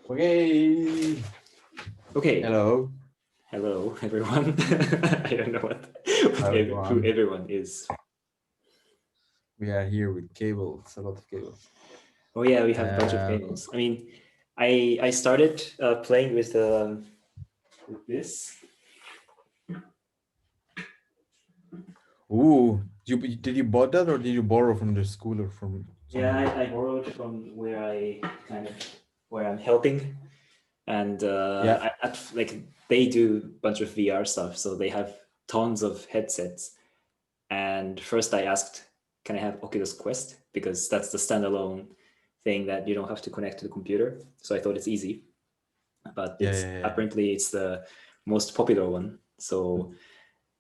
Okay. Okay, Hello, hello everyone. I don't know who everyone. everyone is. We are here with cables, a lot of cables. Oh yeah, we have a bunch of Uh, games. I mean, I started playing with this. did you bought that or did you borrow from the school or from Yeah, somewhere? I borrowed from where I kind of where I'm helping, and Yeah, like they do a bunch of VR stuff, so they have tons of headsets. And first I asked, can I have Oculus Quest? Because that's the standalone thing that you don't have to connect to the computer. So I thought it's easy, but yeah, it's yeah, yeah. apparently it's the most popular one. So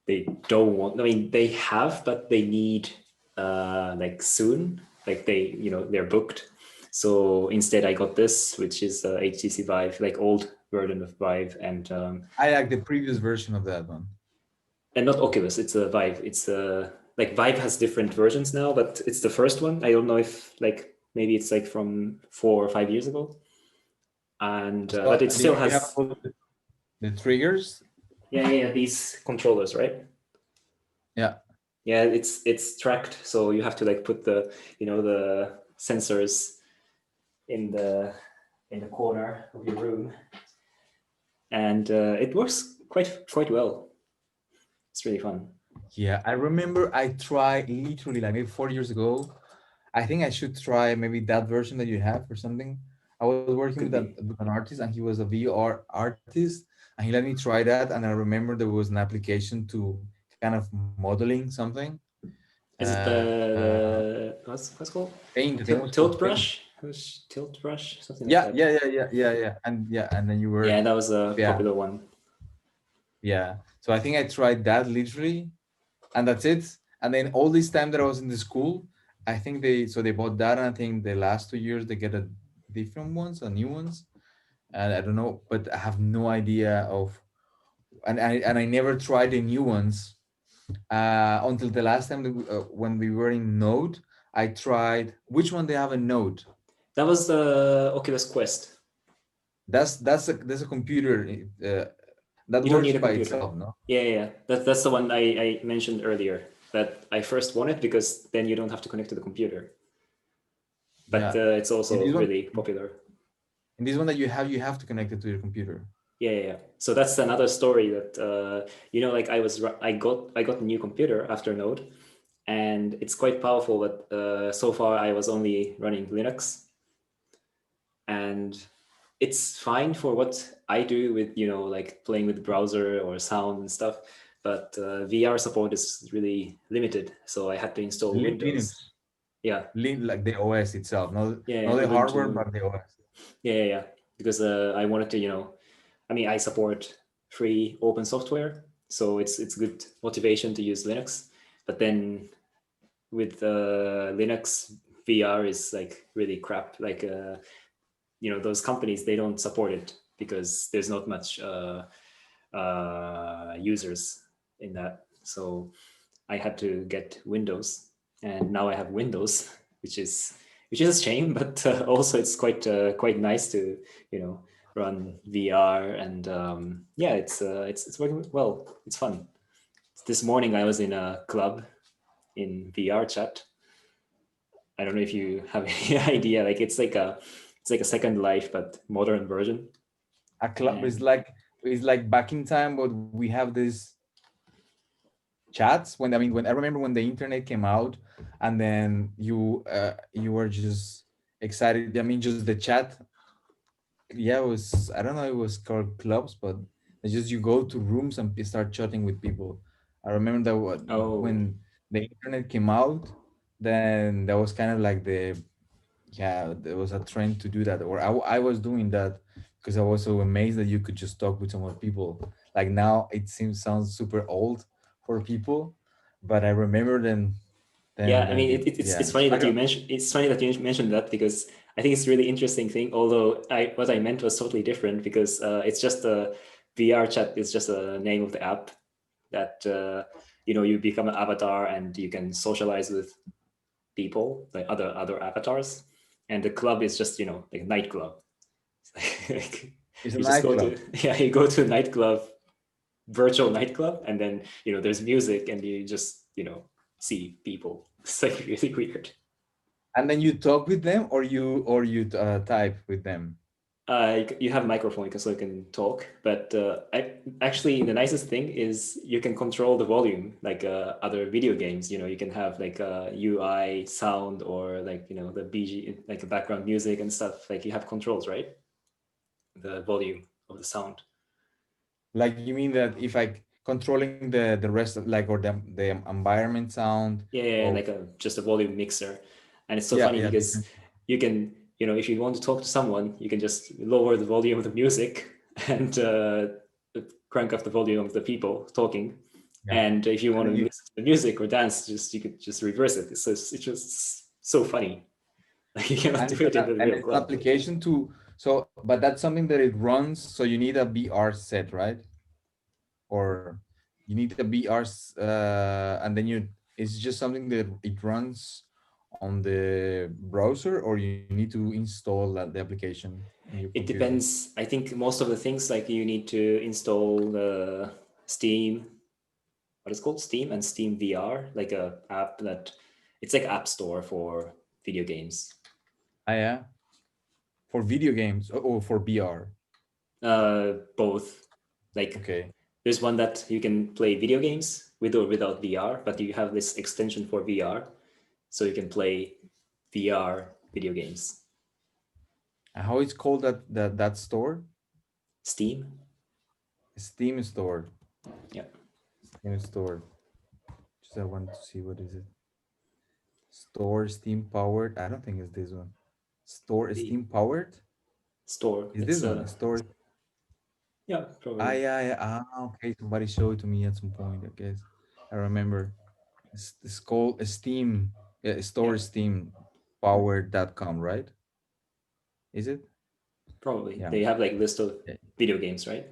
they don't want, I mean, they have, but they need like soon, like they're booked. So instead I got this, which is HTC Vive, like old version of Vive, I like the previous version of that one. and not Oculus. It's a Vive. It's a like Vive has different versions now, but it's the first one. I don't know if like maybe it's like from 4 or 5 years ago, and So but it still you have has all the triggers. yeah these controllers, right? Yeah, Yeah, it's tracked, so you have to like put the sensors in the in the corner of your room, and it works quite well. It's really fun. yeah. I remember I tried literally like maybe 4 years ago. I think I should try maybe that version that you have or something. I was working Could be. with an artist and he was a VR artist and he let me try that. And I remember there was an application to kind of modeling something. Is it what's it called? Paint, I think it was Tilt called Paint. brush? Tilt brush, something like Yeah, that. yeah. And then you Yeah, were, that was a yeah, popular one. yeah. So I think I tried that literally and that's it. And then all this time that I was in the school, I think they bought that. And I think the last 2 years they get a different ones, a new ones. And I don't know, but I have no idea of, and I never tried the new ones until the last time that when we were in Node. I tried which one they have a Node. That was the Oculus Quest. That's a computer that You don't works need a by computer. itself, no? Yeah. That's the one I mentioned earlier that I first wanted because then you don't have to connect to the computer. But Yeah. it's In also this one, really popular. in this one that you have to connect it to your computer. Yeah. So that's another story that like I got a new computer after Node, and it's quite powerful. But so far I was only running Linux, and it's fine for what I do with like playing with the browser or sound and stuff. But VR support is really limited, so I had to install Windows. Linux, Yeah, like the OS itself, not the hardware, Ubuntu. but the OS. Yeah. Because I wanted to, I mean, I support free open software, so it's good motivation to use Linux. But then with Linux, VR is like really crap. Like those companies, they don't support it because there's not much users in that. So I had to get Windows, and now I have Windows, which is a shame, but also it's quite nice to you know run VR, and yeah, it's working well. It's fun. This morning I was in a club in VR chat. I don't know if you have any idea. Like it's like a Second Life but modern version. A club is And like back in time, but we have these chats when I remember when the internet came out, and then you were just excited. I mean, just the chat. Yeah, it was, I don't know, it was called clubs, but it's just you go to rooms and start chatting with people. I remember that oh, when the internet came out, then that was kind of like yeah, there was a trend to do that, or I was doing that because I was so amazed that you could just talk with some other people. Like now it seems sounds super old for people, but I remember yeah, I mean, yeah. it's So funny I that you got mentioned that because I think it's a really interesting thing. Although what I meant was totally different because it's just a VR chat is just a name of the app that you become an avatar and you can socialize with people like other avatars, and the club is just like a nightclub. Like, It's a you just go nightclub. to yeah, you go to a nightclub, virtual nightclub, and then there's music, and you just see people. It's like really weird. And then you talk with them, or you type with them. You have a microphone so you can talk, but actually the nicest thing is you can control the volume like other video games. You can have like UI sound or like the BG, like a background music and stuff. Like you have controls, right? The volume of the sound. Like you mean that if I controlling the rest of like or the environment sound Yeah, of like a just a volume mixer, and it's so yeah funny yeah because different. you can, if you want to talk to someone, you can just lower the volume of the music and crank up the volume of the people talking. Yeah, And if you and want then to you listen to the music or dance, you could just reverse it. It's just so funny. Like you cannot and do it in the and real it's an club. application to so but that's something that it runs so you need a VR set, right? Or you need a VR and then you it's just something that it runs on the browser, or you need to install the application in your It computer. depends. I think most of the things like you need to install Steam, what is called Steam and Steam VR, like a app that it's like App Store for video games. Ah, yeah, for video games or for VR. Both. Like Okay. there's one that you can play video games with or without VR, but you have this extension for VR, so you can play VR video games. And how it's called that store? Steam. Steam store. Yeah. Steam store. Just I want to see what is it. Store Steam powered. I don't think it's this one. Store The Steam powered. store. Is this It's one? Store. yeah, Ah, probably. yeah, yeah. Ah, okay. Somebody showed it to me at some point. I guess I remember. It's called Steam. Yeah, Yeah, store Steam powered.com, right? Is it? probably. Yeah. They have like list of Yeah. video games, right?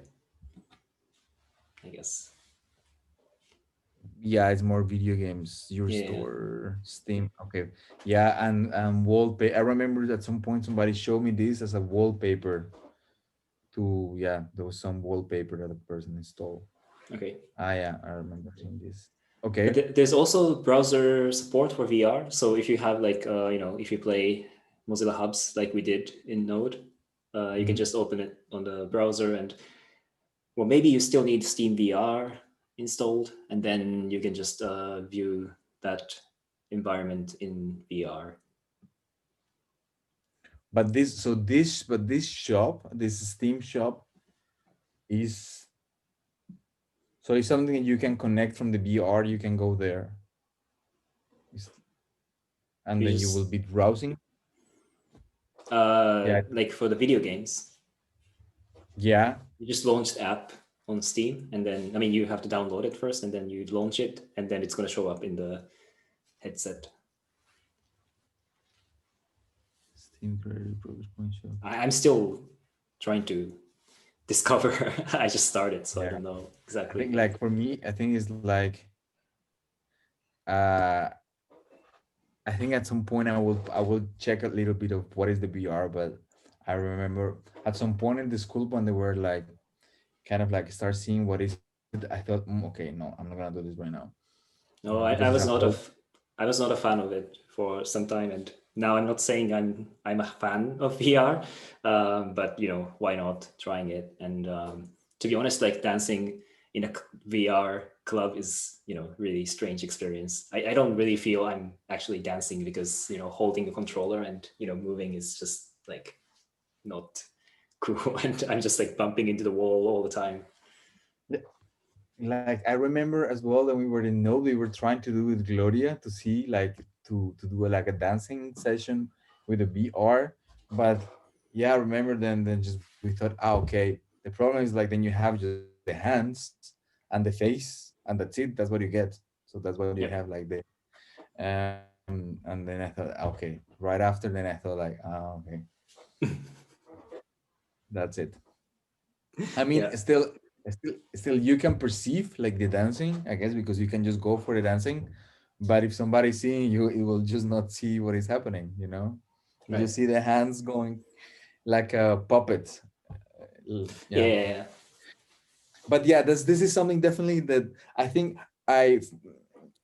I guess. Yeah, it's more video games. Your Yeah. store, Steam. Okay. Yeah, and wallpaper. I remember at some point somebody showed me this as a wallpaper to yeah, there was some wallpaper that a person installed. Okay. Ah yeah, I remember seeing this. But Okay. there's also browser support for VR. So if you have like, if you play Mozilla Hubs like we did in Node, you can Mhm. just open it on the browser and, well, maybe you still need Steam VR installed, and then you can just view that environment in VR. But this shop, this Steam shop is so it's something that you can connect from the VR, you can go there. It's- and You then you will just, be browsing. Yeah. like for the video games, Yeah. you just launch the app on Steam, and then, I mean, you have to download it first, and then you launch it, and then it's going to show up in the headset. Steam Creative Progress Point Shop. I'm still trying to discover. I just started, so I Yeah. don't know I exactly. think like for me, I think it's like uh I think at some point I will check a little bit of what is the VR, but I remember at some point in the school when they were like kind of like start seeing what is it, I thought, okay, no, I'm not gonna do this right now, No, because I, it's I a was not a whole f- I was not a fan of it for some time, and now I'm not saying I'm a fan of VR, but why not trying it? And to be honest, like dancing in a VR club is really strange experience. I don't really feel I'm actually dancing because holding a controller and moving is just like not cool, and I'm just like bumping into the wall all the time. like I remember as well that we were in Node, we were trying to do with Gloria to see like to do like a dancing session with a VR. But yeah, I remember then just we thought, okay, the problem is like then you have just the hands and the face and that's it, that's what you get. So that's what you have Yep. like the and then I thought, okay, right after then I thought like, okay, that's it. I mean, Yeah. still, you can perceive like the dancing, I guess, because you can just go for the dancing. But if somebody's seeing you, it will just not see what is happening. You Right. just see the hands going. like a puppet. Yeah, Yeah, yeah, yeah. but yeah, this is something definitely that I think I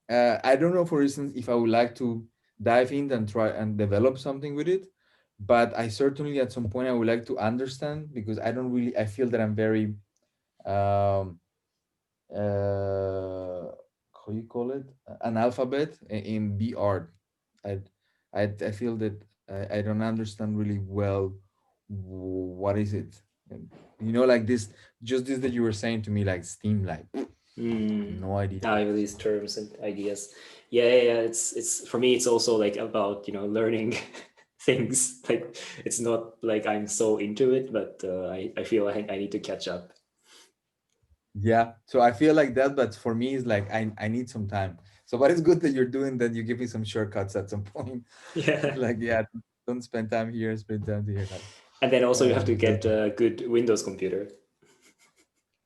I don't know, for instance, if I would like to dive in and try and develop something with it, but I certainly at some point I would like to understand, because I don't really, I feel that I'm very um how you call it, an alphabet in the art. I I feel that I don't understand really well what is it. And, like this, just this that you were saying to me, like Steam, like Mm. no idea I what have is. these terms and ideas. Yeah, yeah, yeah. It's for me. It's also like about learning things. Like it's not like I'm so into it, but I feel I need to catch up. Yeah, so I feel like that, but for me, it's like I need some time. So, but it's good that you're doing that. You give me some shortcuts at some point. Yeah, Like, yeah, don't spend time here, spend time here. Like, and then also you have to just get a good Windows computer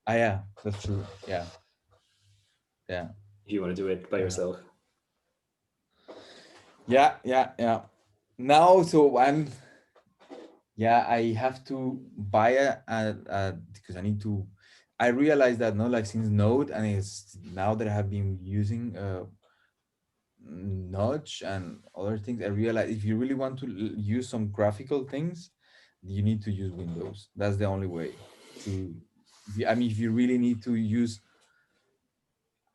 yeah, that's true. Yeah, yeah, if you want to do it by uh, yourself. yeah. Now, so I'm yeah, I have to buy because I need to. I realized that not like since Node, and it's now that I have been using Notch and other things, I realize if you really want to use some graphical things, you need to use Windows. That's the only way to. I mean, if you really need to use,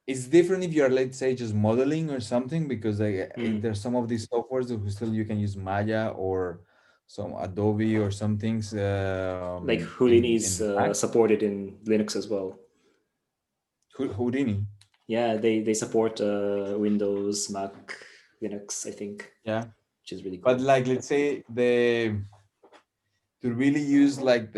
it's different if you're, let's say, just modeling or something, because Mm. there's some of these softwares that still you can use Maya or some Adobe or some things Like in Houdini is Mac. supported in Linux as well. Houdini. Yeah, they support Windows, Mac, Linux, I think, Yeah, which is really but cool. like, let's say, to really use like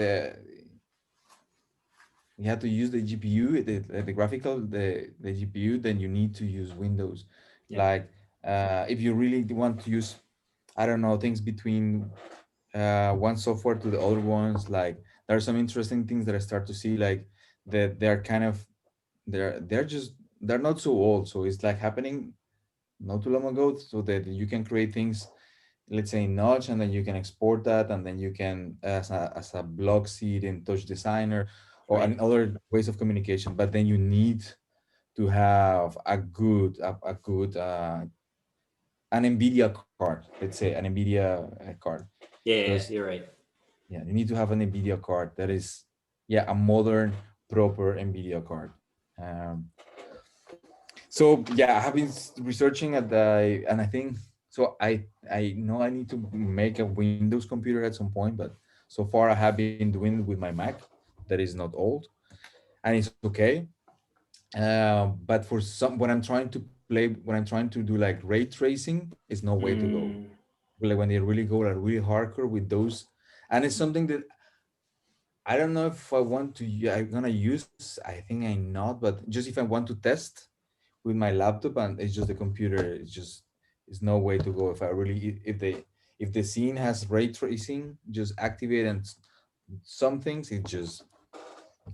you have to use the GPU, the graphical, the GPU, then you need to use Windows. Yeah, Like, if you really want to use, I don't know, things between one software to the other ones, like there are some interesting things that I start to see, like that they're kind of they're not so old, so it's like happening not too long ago, so that you can create things, let's say in Notch, and then you can export that, and then you can as a blog seed in Touch Designer or right. and other ways of communication. But then you need to have a good an NVIDIA card, let's say an NVIDIA card, Yeah, yeah, because you're right. yeah, you need to have an NVIDIA card that is, yeah, a modern, proper NVIDIA card. Um, so yeah, I have been researching at the, and I think so. I know I need to make a Windows computer at some point, but so far I have been doing it with my Mac, that is not old, and it's okay. But for some, when I'm trying to do like ray tracing, is no way to go. Mm, Like when they really go like really hardcore with those, and it's something that I don't know if I want to. I'm gonna use. I think I'm not, but just if I want to test with my laptop and it's just the computer, it's no way to go. If I really, if the scene has ray tracing, just activate, and some things it just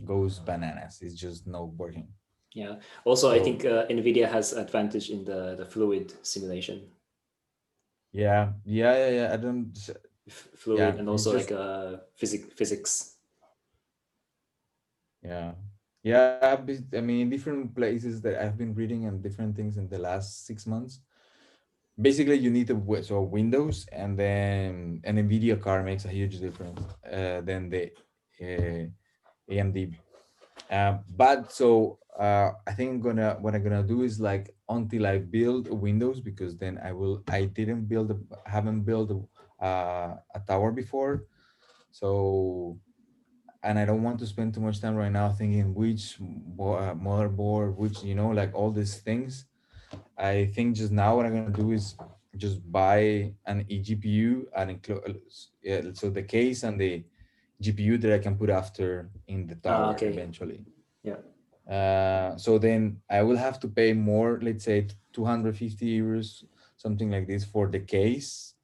goes bananas. It's just not working. yeah. Also, I So think NVIDIA has advantage in the fluid simulation, yeah. I don't. fluid, Yeah, and it's also just like physics. yeah. Yeah, I mean, in different places that I've been reading and different things in the last 6 months, basically you need so Windows, and then an NVIDIA card makes a huge difference than the AMD. But so I think what I'm gonna do is like until I build Windows, because then I didn't build haven't built a tower before, so, and I don't want to spend too much time right now thinking which motherboard, which, like all these things. I think just now what I'm gonna do is just buy an eGPU and include, yeah, so the case and the GPU that I can put after in the Ah, tower okay. eventually. Yeah, So then I will have to pay more, let's say 250 euros, something like this, for the case,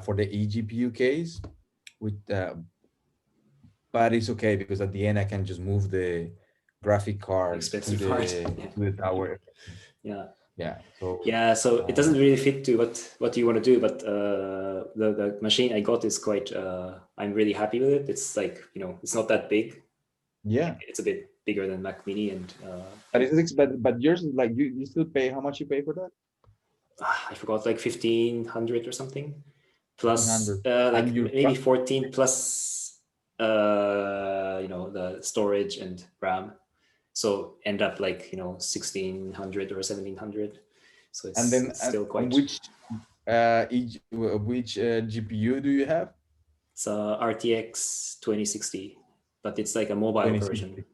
for the eGPU case, with but it's okay because at the end I can just move the graphic card to expensive part. the Yeah, to the tower. yeah. Yeah. So Yeah, so it uh, doesn't really fit to what you want to do, but the machine I got is quite. I'm really happy with it. It's like, it's not that big. yeah. It's a bit bigger than Mac Mini, and But but yours is like you still pay how much you pay for that? I forgot, like 1,500 or something, plus 100. And like your maybe 14 plus the storage and RAM. So end up like 1,600 or 1,700. So and it's then it's still on quite. which GPU do you have? It's a RTX 2060, but it's like a mobile version, 2060.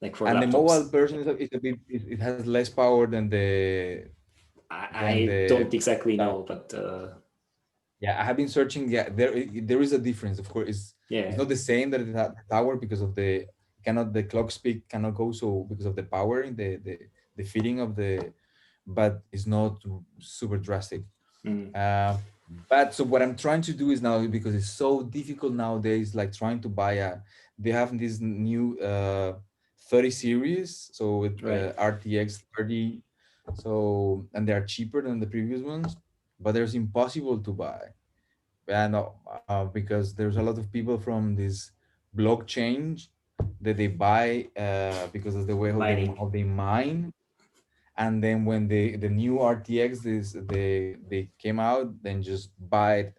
like for And the mobile laptops. version is a bit it has less power than I don't the exactly uh, know, but yeah, I have been searching. Yeah, there is a difference. Of course, it's yeah, not the same that the tower because of the clock speed cannot go so because of the power in the fitting of the, but it's not super drastic. mm, Uh, but so what I'm trying to do is now because it's so difficult nowadays, like trying to buy they have this new 30 series, so with right. RTX 30, so and they are cheaper than the previous ones, but there's impossible to buy. And because there's a lot of people from this blockchain that they buy because of the way Mining. how they mine, and then when the new RTX they came out, then just buy it.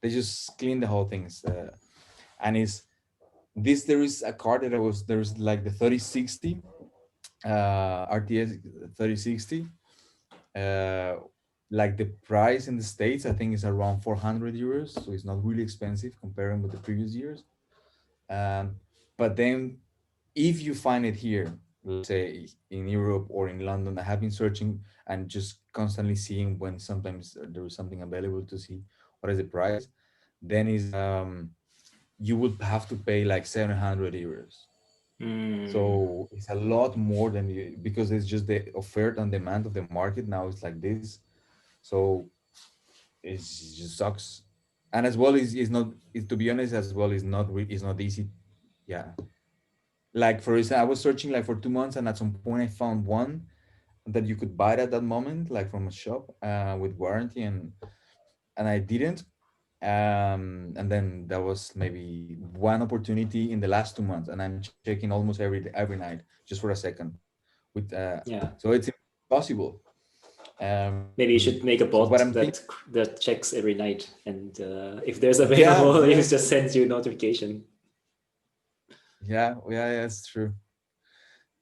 They just clean the whole things, and is this there is a card that I was there's like the 3060 RTS 3060. Uh, like the price in the States, I think is around 400 euros, so it's not really expensive comparing with the previous years. Um, but then if you find it here, let's say in Europe or in London, I have been searching and just constantly seeing when sometimes there is something available to see what is the price. Then is you would have to pay like 700 euros. Mm, So it's a lot more than you because it's just the offer and demand of the market now. It's like this, so it just sucks. And as well is not is to be honest as well is not it's not easy. Yeah, like for instance, I was searching like for 2 months, and at some point I found one that you could buy it at that moment, like from a shop with warranty, and I didn't. And then there was maybe one opportunity in the last 2 months, and I'm checking almost every night just for a second. With yeah. so it's impossible. Maybe you So should what I'm make a thinking, bot that checks every night, and if there's yeah, available, yeah, it just sends you a notification. yeah, it's true.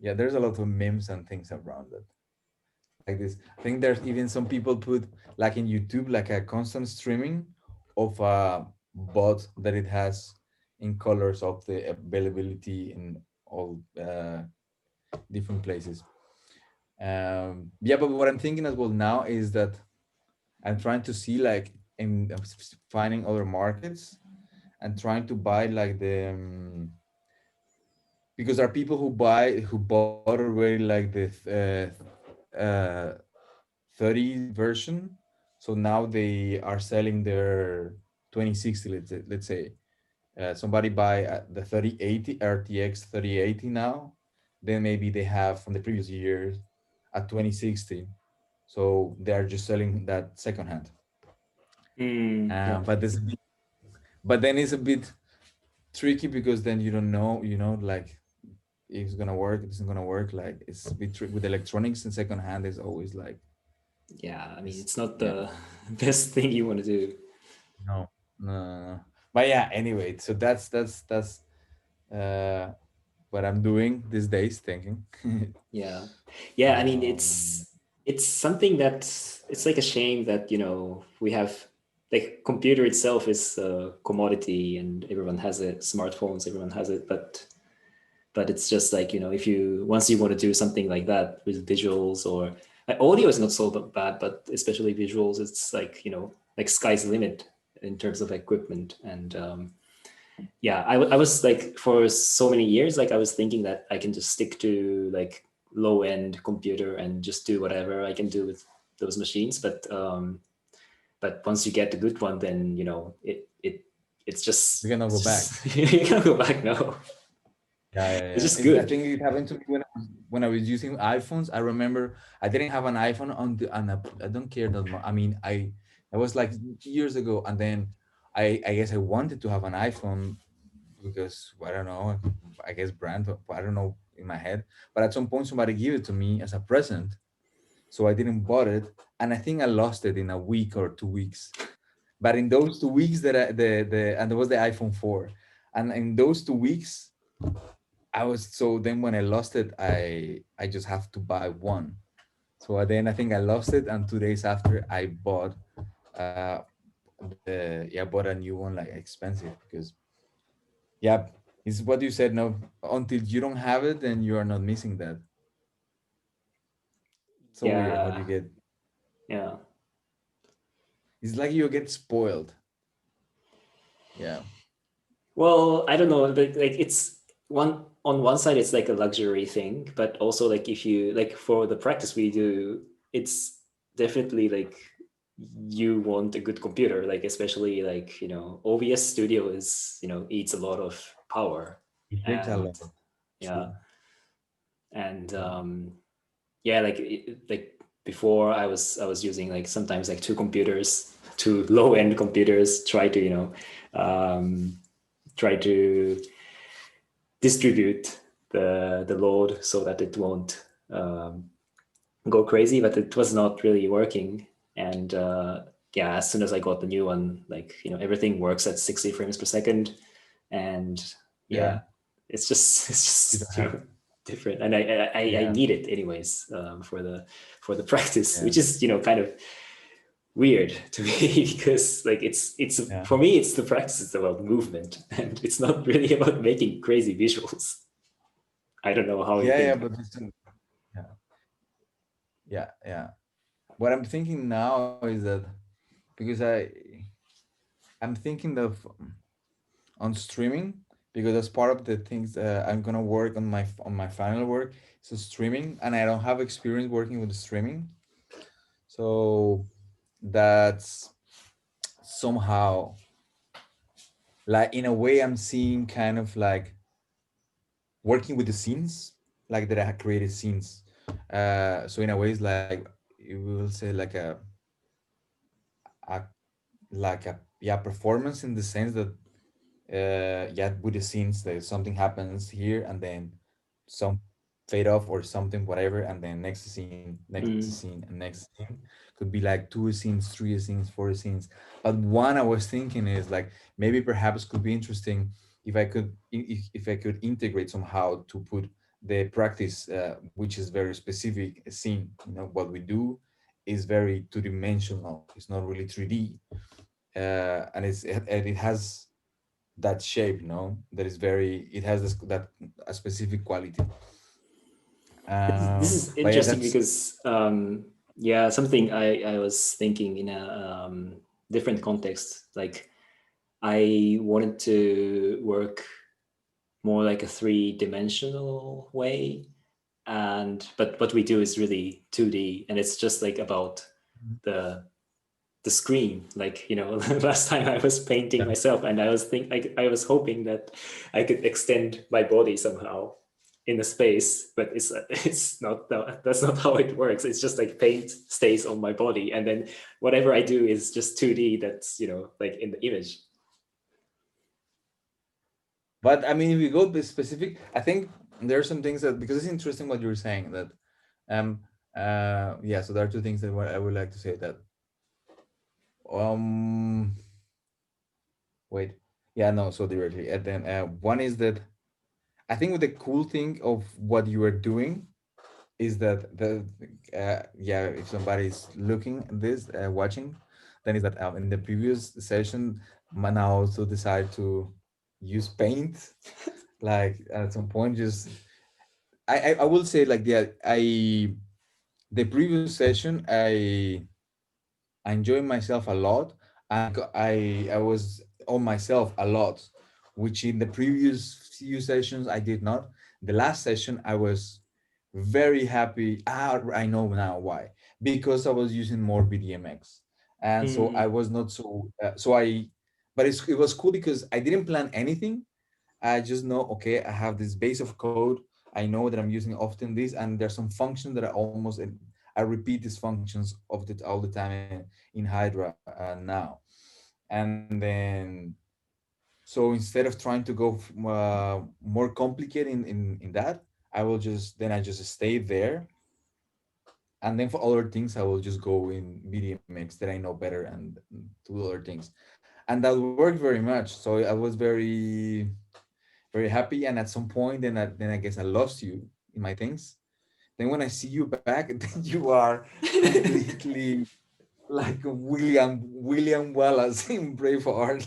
Yeah, there's a lot of memes and things around it like this. I think there's even some people put like in YouTube like a constant streaming of a bot that it has in colors of the availability in all different places. Yeah, but what I'm thinking as well now is that I'm trying to see like in finding other markets and trying to buy like because there are people who bought already like uh 30 version, so now they are selling their 2060, let's say somebody buy the 3080 RTX 3080 now, then maybe they have from the previous years at 2060, so they are just selling that secondhand. Yeah, But but then it's a bit tricky because then you don't know, like if it's gonna work, it isn't gonna work. Like it's a bit tricky with electronics, and secondhand is always like yeah. I mean, it's it's not yeah, the best thing you want to do. no, no. But yeah, anyway, so that's uh what I'm doing these days, thinking. Yeah, yeah. I mean, um, it's something that it's like a shame that we have, like, computer itself is a commodity and everyone has it. Smartphones, everyone has it, but it's just like, if you once you want to do something like that with visuals, or like, audio is not so bad, but especially visuals, it's like, like sky's the limit in terms of equipment. And yeah, I was like, for so many years, like, I was thinking that I can just stick to like low end computer and just do whatever I can do with those machines. But once you get a good one, then it's we just cannot it's go back. just you can't go back now. Yeah. It's just It's, I good. think it happened to me when I was using iPhones. I remember I didn't have an iPhone on the on a, I don't care that much. I mean, I was like years ago, and then I guess I wanted to have an iPhone because I don't know, I guess brand, I don't know in my head. But at some point, somebody gave it to me as a present, so I didn't bought it, and I think I lost it in a week or 2 weeks. But in those 2 weeks that the and there was the iPhone 4, and in those 2 weeks I was, so then when I lost it, I just have to buy one. So then I think I lost it, and 2 days after I bought uh I bought a new one, like expensive, because yeah, it's what you said. No, until you don't have it, then you are not missing that. So weird how Yeah, you get. yeah. It's like you get spoiled. Yeah, Well, I don't know. Like it's one on one side, it's like a luxury thing, but also like if you like for the practice we do, it's definitely like you want a good computer, like especially like OBS Studio is eats a lot of power, it takes a and lot. yeah, True. and Yeah. yeah, like like before I was using like sometimes like two computers, two low end computers, um, try to distribute the load so that it won't um, go crazy, but it was not really working. And yeah, as soon as I got the new one, like everything works at 60 frames per second, and yeah, Yeah. it's just it's You don't just have. different, and I Yeah. need it anyways for the practice, Yeah. which is kind of weird to me because like it's Yeah. for me it's the practice is about movement and it's not really about making crazy visuals. I don't know how you Yeah. Yeah. think. But listen, yeah. Yeah. What I'm thinking now is that because I'm thinking of on streaming, because that's part of the things I'm gonna work on my final work. So streaming, and I don't have experience working with streaming, so that's somehow, like, in a way I'm seeing kind of like working with the scenes, like that I had created scenes. So in a way it's like, you will say a like a yeah performance, in the sense that yeah, with the scenes that something happens here, and then some fade off or something, whatever, and then next Mm. scene, and next scene. Could be like two scenes, three scenes, four scenes. But one I was thinking is like, maybe perhaps could be interesting if I could, if I could integrate somehow to put the practice, which is very specific scene. What we do is very two-dimensional. It's not really 3D, and it has that shape, that is very, it has that a specific quality. This is But yeah, interesting that's because yeah, something I was thinking in a different context. Like I wanted to work more like a three-dimensional way, and but what we do is really 2D, and it's just like about the the screen. Like last time I was painting yeah. myself and I was hoping that I could extend my body somehow in the space, but it's not, that's not how it works. It's just like paint stays on my body and then whatever I do is just 2D, that's like in the image. But I mean, if we go this specific, I think there are some things that, because it's interesting what you're saying, that um yeah. So there are two things that what I would like to say, that um wait, yeah, no, so directly, and then one is that I think the cool thing of what you are doing is that yeah, if somebody's looking at this, watching, then is that in the previous session, Mana also decided to use paint, like at some point. Just I will say, like, the previous session, I enjoyed myself a lot, and I was on myself a lot, which in the previous few sessions I did not. The last session I was very happy. I know now why. Because I was using more BDMX, and so I Mm. was not so so I. But it was cool because I didn't plan anything. I just know, okay, I have this base of code. I know that I'm using often this, and there's some functions that I repeat these functions all the time in Hydra now. And then, so instead of trying to go more complicated in that, I just stay there. And then for other things, I will just go in VDMX that I know better and do other things. And that worked very much. So I was very happy. And at some point, then I guess I lost you in my things. Then when I see you back, then you are completely like William Wallace in Braveheart,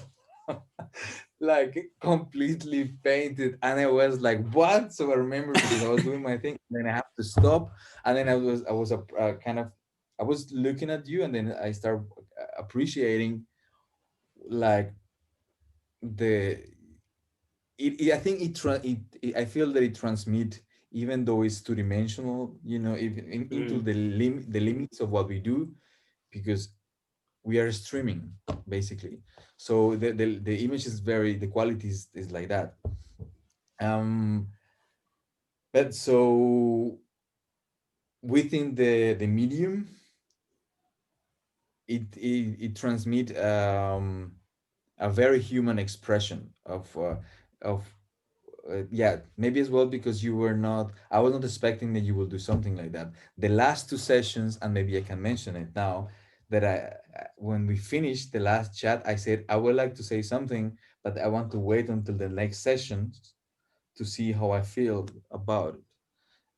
like completely painted. And I was like, "What?" So I remember because I was doing my thing, and then I have to stop, and then I was a kind of, I was looking at you, and then I start appreciating like the I think I feel that it transmit, even though it's two dimensional, even into Mm, the limits of what we do, because we are streaming basically. So the image is the quality is like that. um but so within the medium, it transmit a very human expression of yeah, maybe as well because you were not, I was not expecting that you will do something like that. The last two sessions, and maybe I can mention it now, that when we finished the last chat, I said I would like to say something, but I want to wait until the next session to see how I feel about it.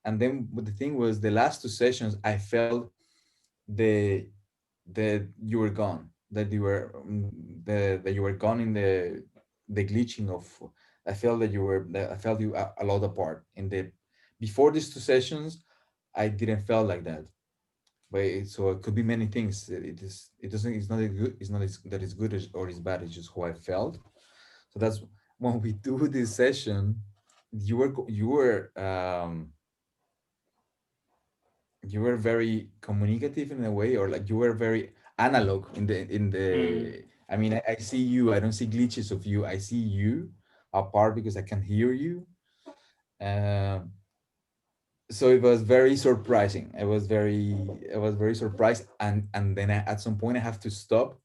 And then the thing was, the last two sessions I felt the that you were gone, that you were that you were gone in the glitching of, I felt you a lot apart in the before these two sessions. I didn't feel like that, but so it could be many things. It doesn't, it's not a good, it's not that it's good or it's bad, it's just how I felt. So that's when we do this session, you were very communicative in a way, or like you were very analog mm, I mean, I see you, I don't see glitches of you, I see you apart because I can hear you. um so it was very surprising. I was very surprised, and then at some point I have to stop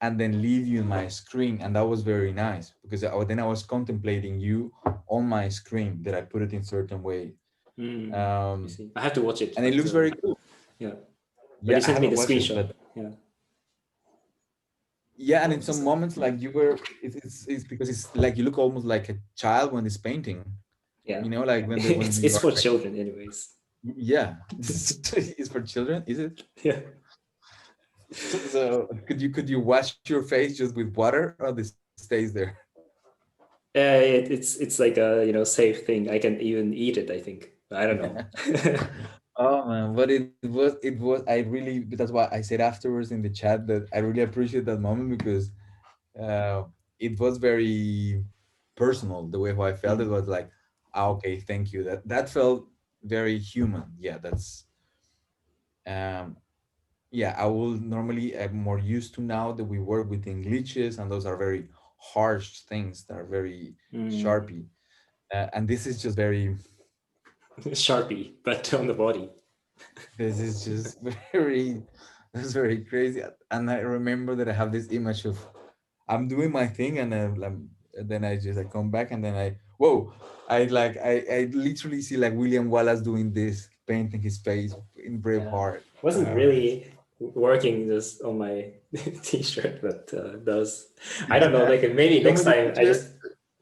and then leave you in my screen, and that was very nice because then I was contemplating you on my screen, that I put it in certain way. you um see, I have to watch it, and it but looks very cool. yeah. But Yeah, you I sent me haven't the watched it, screenshot. but Yeah. yeah, and in Oh, some moments, like you were, it's because it's like you look almost like a child when it's painting. yeah. Like when you It's are for like, children, anyways. yeah, it's for children, is it? Yeah. So could you wash your face just with water, or this stays there? It's like a safe thing. I can even eat it, I think. I don't know. Oh man, but it was I really, that's why I said afterwards in the chat that I really appreciate that moment because uh, it was very personal. The way how I felt, it Mm, was like, okay, thank you. That felt very human. Yeah, um, yeah. I will normally, I'm more used to now that we work within glitches, and those are very harsh things that are very mm. sharpy. And this is just very. Sharpie, but on the body. This is just very. That's very crazy. And I remember that I have this image of I'm doing my thing, and then I come back, and then whoa, I literally see like William Wallace doing this, painting his face in Yeah, Braveheart. wasn't It's, really working just on my t-shirt, but does. I don't know. Like maybe show me next the time I t-shirt. just.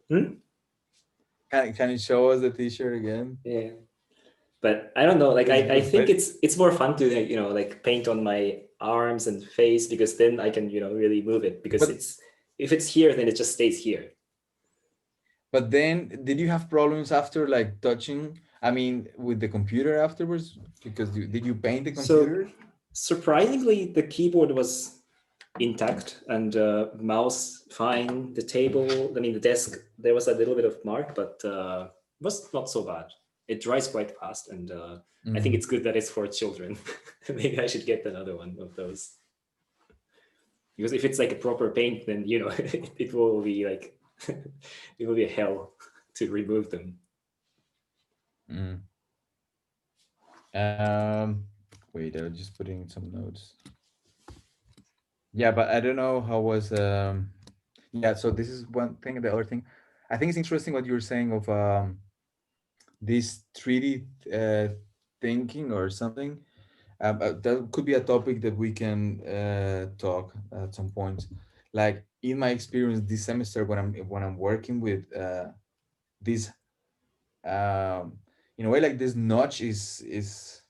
Hmm? Can you show us the t-shirt again? Yeah, but I don't know. Like It's I good, think but it's more fun to like paint on my arms and face because then I can really move it because but it's if it's here then it just stays here. but then did you have problems after like touching? I mean, with the computer afterwards, because did you paint the So computer? surprisingly, the keyboard was intact and mouse fine. The table, I mean the desk, there was a little bit of mark, but was not so bad. It dries quite fast, and I think Mm. it's good that it's for children. Maybe I should get another one of those because if it's like a proper paint, then it will be like it will be a hell to remove them. Mm. Um, wait, I was just putting some notes. Yeah, but I don't know how was. Yeah, so this is one thing. The other thing, I think it's interesting what you were saying of this 3D thinking or something. That could be a topic that we can talk at some point. Like in my experience this semester, when I'm working with this, um, in a way, like this notch is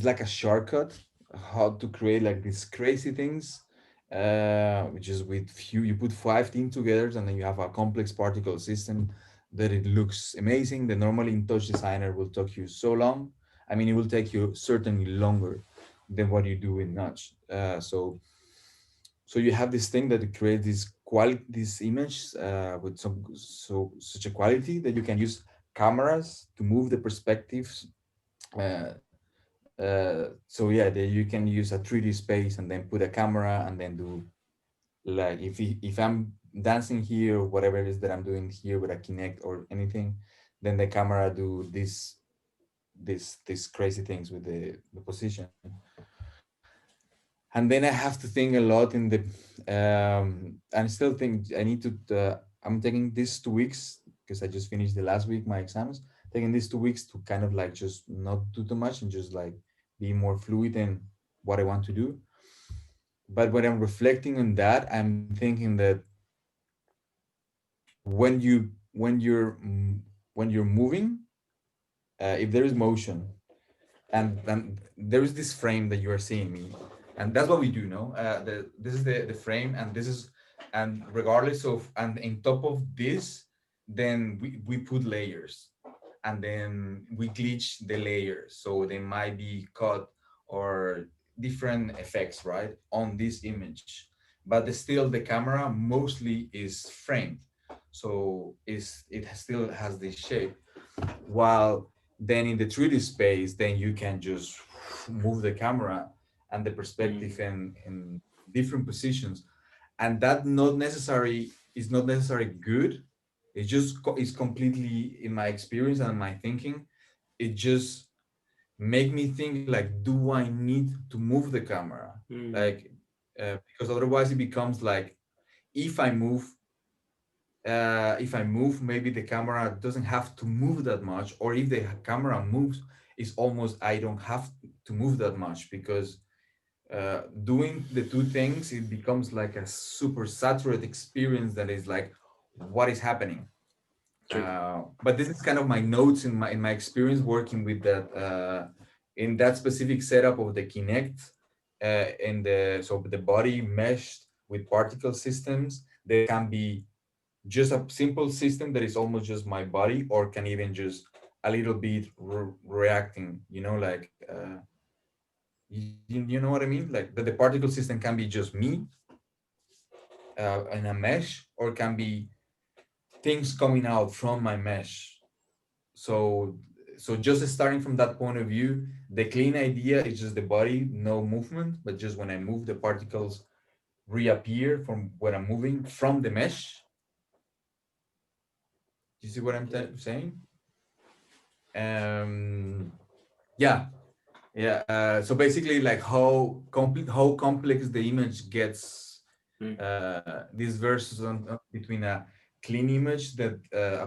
like a shortcut how to create like these crazy things, which is with few you put 5 things together and then you have a complex particle system that it looks amazing. The normally in touch designer will take you so long. I mean, it will take you certainly longer than what you do in notch. So you have this thing that creates this quality, this image with such a quality that you can use cameras to move the perspectives. uh, so yeah, you can use a 3D space and then put a camera and then do, like, if I'm dancing here or whatever it is that I'm doing here with a Kinect or anything, then the camera do these crazy things with the position. And then I have to think a lot in the and still think I need to I'm taking these 2 weeks because I just finished the last week my exams, taking these 2 weeks to kind of like just not do too much and just like be more fluid in what I want to do. But when I'm reflecting on that, I'm thinking that when you're moving, if there is motion, and there is this frame that you are seeing me, and that's what we do, no, this is the frame, and this is, and regardless of, and in top of this, then we put layers, and then we glitch the layers so they might be cut or different effects, right, on this image. But still the camera mostly is framed, so still has this shape. While then in the 3D space, then you can just move the camera and the Mm. perspective in different positions, and that not necessarily good. It's completely, in my experience and my thinking, it just make me think like, do I need to move the camera? Mm. Like, because otherwise it becomes like, if I move if I move, maybe the camera doesn't have to move that much, or if the camera moves, it's almost I don't have to move that much, because doing the two things, it becomes like a super saturated experience that is like, what is happening? True. But this is kind of my notes in my experience working with that, in that specific setup of the Kinect, in the so the body meshed with particle systems that can be just a simple system that is almost just my body, or can even just a little bit reacting, like, you know what I mean, like that the particle system can be just me in a mesh, or can be things coming out from my mesh. So so just starting from that point of view, the clean idea is just the body, no movement, but just when I move, the particles reappear from when I'm moving from the mesh. You see what I'm Yeah. saying? um yeah. Yeah, so basically, like how complex the image gets. Mm. This versus between a clean image that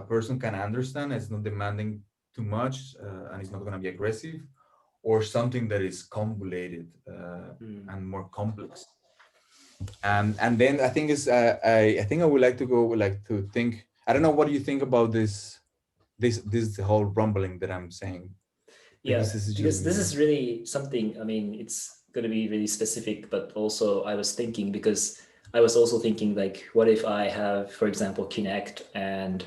a person can understand, it's not demanding too much, and it's not going to be aggressive, or something that is convoluted Mm. and more complex. And then I think I think I would like to go, like, to think. I don't know, what do you think about this whole rumbling that I'm saying, Yeah, because this is just because this me. is really something, I mean, it's going to be really specific, but also I was thinking, because I was also thinking, like, what if I have, for example, Kinect, and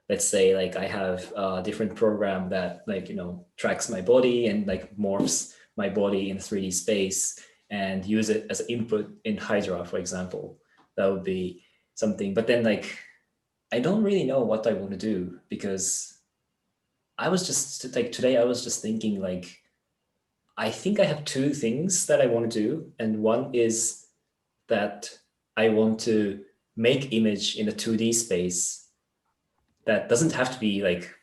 let's say, like, I have a different program that, like, tracks my body and, like, morphs my body in 3D space and use it as an input in Hydra, for example. That would be something. But then, like, I don't really know what I want to do, because I was just like, today I was just thinking, like, I think I have two things that I want to do. And one is that I want to make image in a 2D space that doesn't have to be like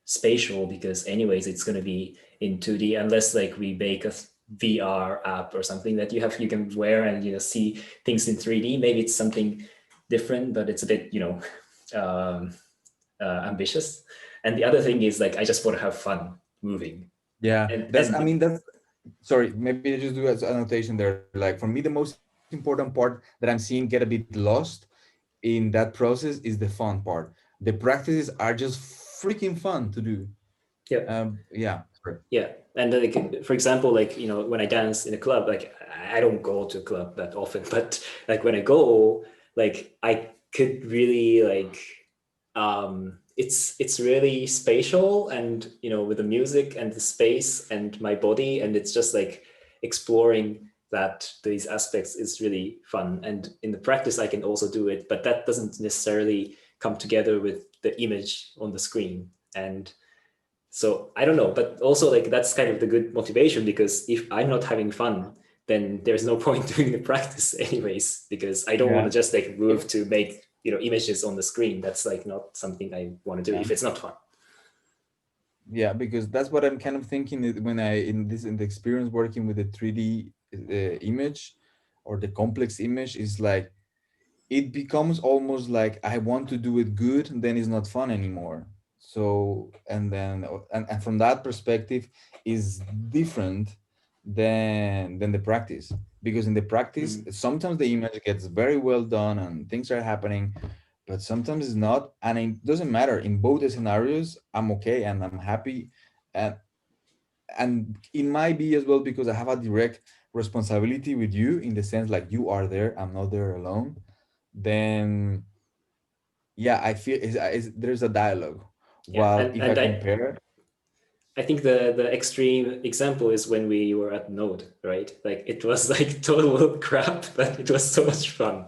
spatial, because anyways it's going to be in 2D, unless like we make a VR app or something that you can wear and see things in 3D. Maybe it's something different, but it's a bit um, ambitious. And the other thing is like I just want to have fun moving. Yeah, that's, I And mean, that's, sorry, maybe I just do as annotation there. Like for me, the most important part that I'm seeing get a bit lost in that process is the fun part. The practices are just freaking fun to do. yeah, Yeah, sorry. yeah. And like for example, like when I dance in a club, like I don't go to a club that often, but like when I go, like I could really like it's really spatial, and with the music and the space and my body, and it's just like exploring that these aspects is really fun. And in the practice I can also do it, but that doesn't necessarily come together with the image on the screen. And so I don't know, but also like that's kind of the good motivation, because if I'm not having fun, then there's no point doing the practice anyways, because I don't want to Yeah. just like move to make images on the screen. That's like not something I want to do Yeah. if it's not fun. Yeah, because that's what I'm kind of thinking when I in the experience working with the 3D image or the complex image is like it becomes almost like I want to do it good, and then it's not fun anymore. So and from that perspective is different than the practice, because in the practice Mm. sometimes the image gets very well done and things are happening, but sometimes it's not, and it doesn't matter. In both the scenarios I'm okay and I'm happy, and it might be as well because I have a direct responsibility with you, in the sense like you are there, I'm not there alone. Then yeah, I feel there's a dialogue. Yeah, While and if I and I compare, I think the extreme example is when we were at Node, right? Like it was like total crap, but it was so much fun.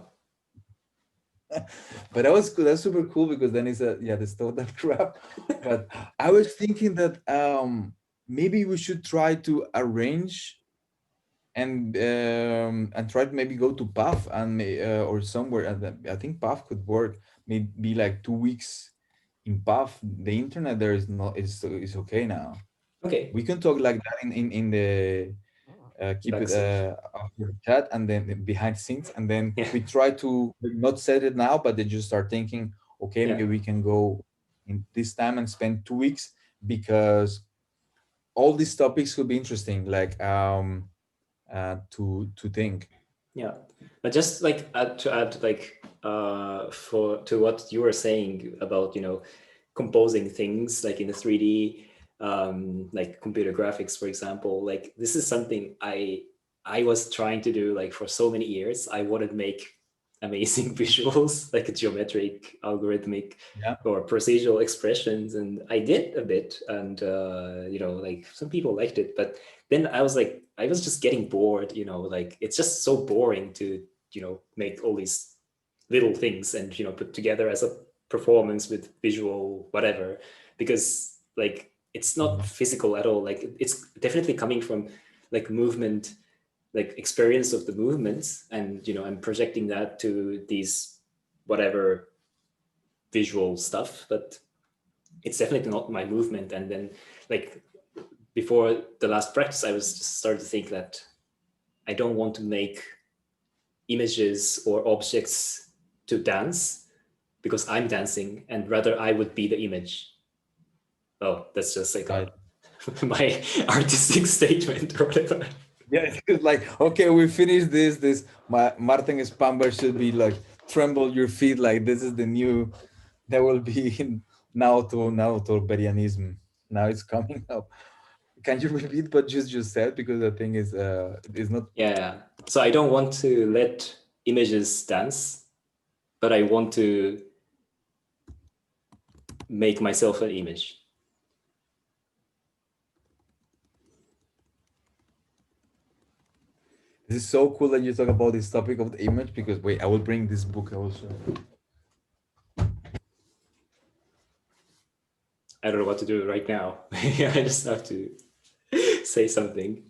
but that was cool. That's super cool, because then it's a, yeah, the stuff that crap. But I was thinking that maybe we should try to arrange and try to maybe go to PAF or somewhere. And I think PAF could work. Maybe like 2 weeks in PAF. The internet there is not is okay now. Okay, We can talk like that in the keep it backstage. after the chat, and then behind the scenes, and then Yeah, we try to not set it now, but then just start thinking, okay, yeah, maybe we can go in this time and spend 2 weeks, because all these topics could be interesting, like to think. yeah. But just like to add like for to what you were saying about composing things like in the 3D, like computer graphics, for example. Like this is something I was trying to do like for so many years. I wanted to make amazing visuals, like a geometric, algorithmic, Yeah, or procedural expressions, and I did a bit, and like some people liked it, but then I was like, I was just getting bored, like it's just so boring to make all these little things and put together as a performance with visual whatever, because like it's not physical at all. Like it's definitely coming from like movement, like experience of the movements, and I'm projecting that to these whatever visual stuff, but it's definitely not my movement. And then like before the last practice I was just started to think that I don't want to make images or objects to dance because I'm dancing, and rather I would be the image. Oh, that's just like a right. my artistic statement or whatever. Yeah, it's like, okay, we finished this Martin Spamber should be like, tremble your feet, like this is the new, that will be in Naoto Berianism. Now it's coming up. Can you repeat what you just said, because the thing is not. Yeah. So I don't want to let images dance, but I want to make myself an image. This is so cool that you talk about this topic of the image, because wait, I will bring this book also. I don't know what to do right now. I just have to say something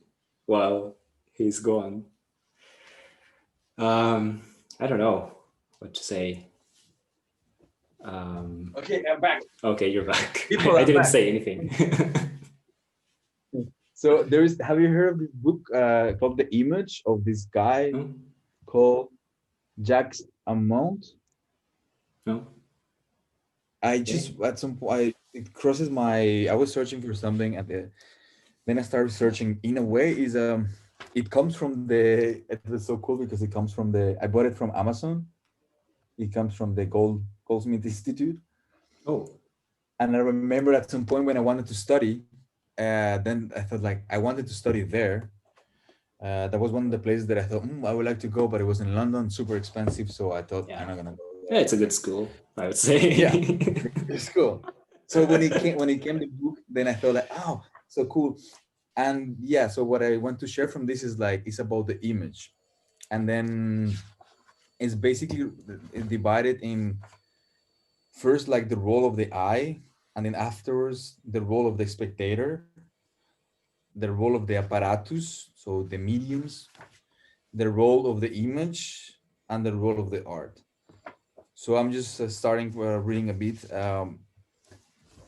while he's gone. I don't know. what to say. Okay, I'm back. Okay, you're back. People, I I'm didn't back. say anything. So there is. Have you heard of this book called The Image of this guy No, called Jacques Amont? no, I okay. just at some point it crosses my. I was searching for something at the. Then I started searching. In a way, is it comes from the. It was so cool because it comes from the. I bought it from Amazon. It comes from the Goldsmith Institute, Oh, and I remember at some point when I wanted to study, then I thought like I wanted to study there. That was one of the places that I thought I would like to go, but it was in London, super expensive. So I thought yeah. I'm not gonna go Yeah, there. it's a good school, I would Yeah, say. it's cool. So when it came the book, then I thought like, oh, so cool. And yeah, so what I want to share from this is like it's about the image, and then it's basically divided in first like the role of the eye, and then afterwards the role of the spectator, the role of the apparatus, so the mediums, the role of the image, and the role of the art. So I'm just starting reading a bit.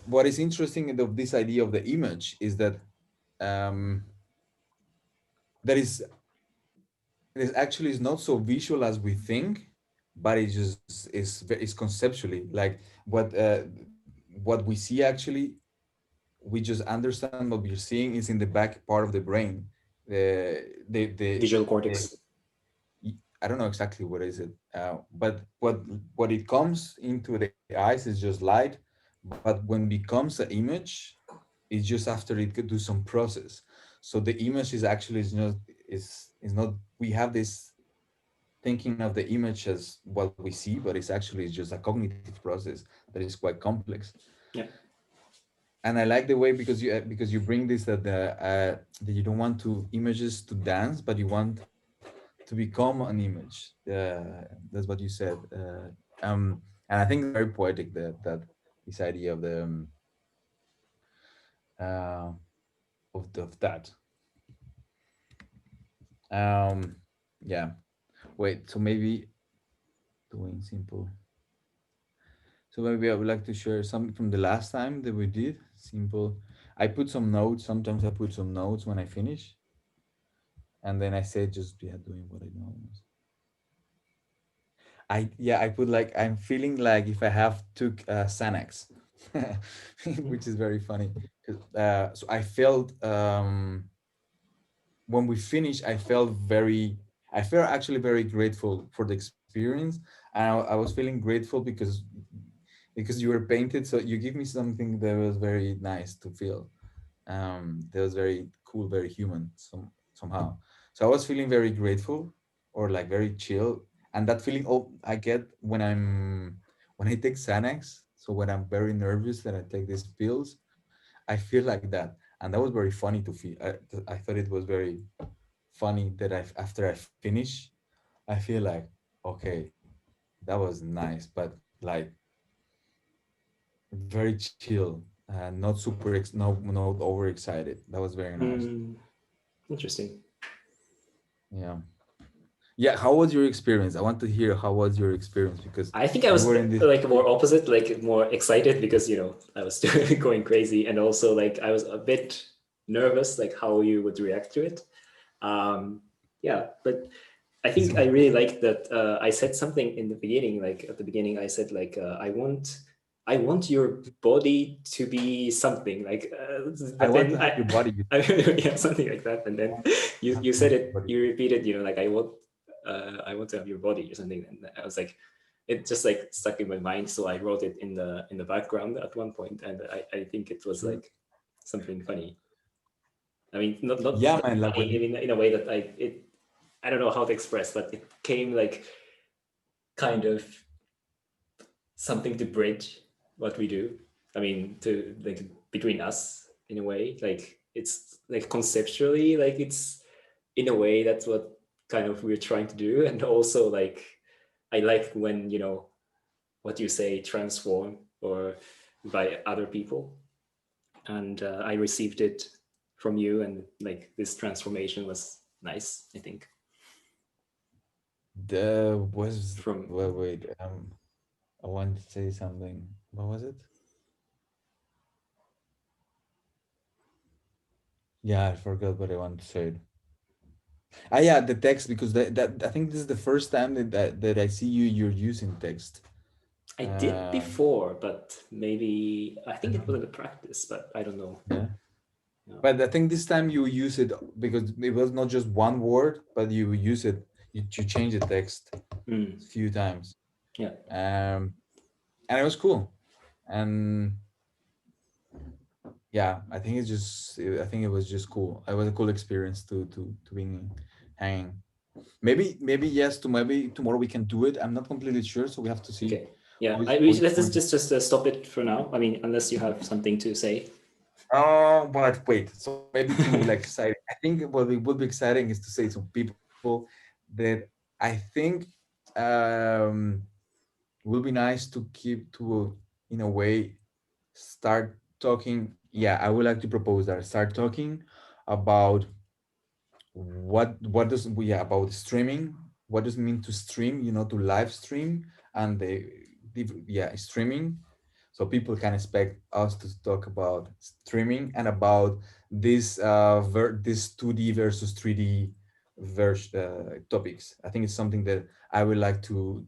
What is interesting of this idea of the image is that um, that is actually is not so visual as we think, but it just is conceptually like what we see actually. We just understand what we're seeing is in the back part of the brain. Visual The cortex. I don't know exactly what is it, but what it comes into the eyes is just light, but when it becomes an image, it's just after it could do some process. So the image is actually is not we have this thinking of the image as what we see, but it's actually just a cognitive process that is quite complex. Yeah. And I like the way because you bring this that you don't want to images to dance, but you want to become an image. That's what you said. And I think it's very poetic that this idea of the uh, of that. Um, yeah. Wait. So maybe doing simple. So maybe I would like to share something from the last time that we did simple. I put some notes. Sometimes I put some notes when I finish, and then I say just yeah, doing what I know. I put like I'm feeling like if I have took Xanax, Mhm. which is very funny. So I felt when we finished, I felt actually very grateful for the experience, and I was feeling grateful because you were painted, so you give me something that was very nice to feel. That was very cool, very human somehow. So I was feeling very grateful or like very chill, and that feeling I get when I take Xanax. So when I'm very nervous that I take these pills, I feel like that, and that was very funny to feel. I thought it was very funny that after I finish, I feel like okay, that was nice, but like very chill, not not overexcited. That was very nice. Mm, interesting. Yeah. Yeah, how was your experience? I want to hear how was your experience because I think I you was were in this. like more opposite, like more excited because I was going crazy, and also like I was a bit nervous, like how you would react to it. Yeah, but I think I really liked that I said something in the beginning, like at the beginning, I said like I want your body to be something like, I but want then to have your body. I yeah, something like that, and I then want to you have said your it, body. you repeated, like I want to have your body or something, and I was like, it just like stuck in my mind, so I wrote it in the background at one point, and I think it was Sure. like something funny. I mean, not Yeah, man. Like funny when in a way that I don't know how to express, but it came like kind of something to bridge what we do. I mean, to like between us in a way, like it's like conceptually, like it's in a way that's what kind of we're trying to do, and also like I like when what you say transform or by other people, and I received it from you, and like this transformation was nice, I think. The was from wait, I wanted to say something. What was it? Yeah, I forgot what I wanted to say. Ah, yeah, the text, because that I think this is the first time that I see you're using text. I did Um, before, but maybe I think it was in the practice, but I don't know. yeah. Yeah. But I think this time you use it because it was not just one word, but you use it. You change the text Mm. a few times, Yeah. and it was cool. And yeah, I think it was just cool. It was a cool experience to being hanging. Maybe yes. To maybe tomorrow we can do it. I'm not completely sure, so we have to see. Okay. Yeah. Let's How is just stop it for now. I mean, unless you have something to say. Oh, but wait. So maybe to like exciting. I think what it would be exciting is to say to people that I think um will be nice to keep to in a way start talking. Yeah, I would like to propose that start talking about what does we, yeah, about streaming. What does it mean to stream, to live stream, and yeah, streaming, so people can expect us to talk about streaming and about this 2D versus 3D topics. I think it's something that I would like to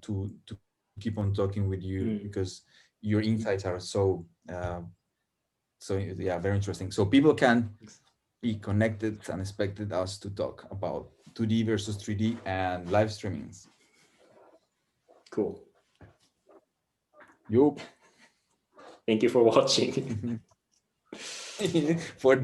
keep on talking with you, because Mm. your insights are so yeah, very interesting, so people can be connected and expected us to talk about 2D versus 3D and live streamings. Cool. Yup. Thank you for watching. For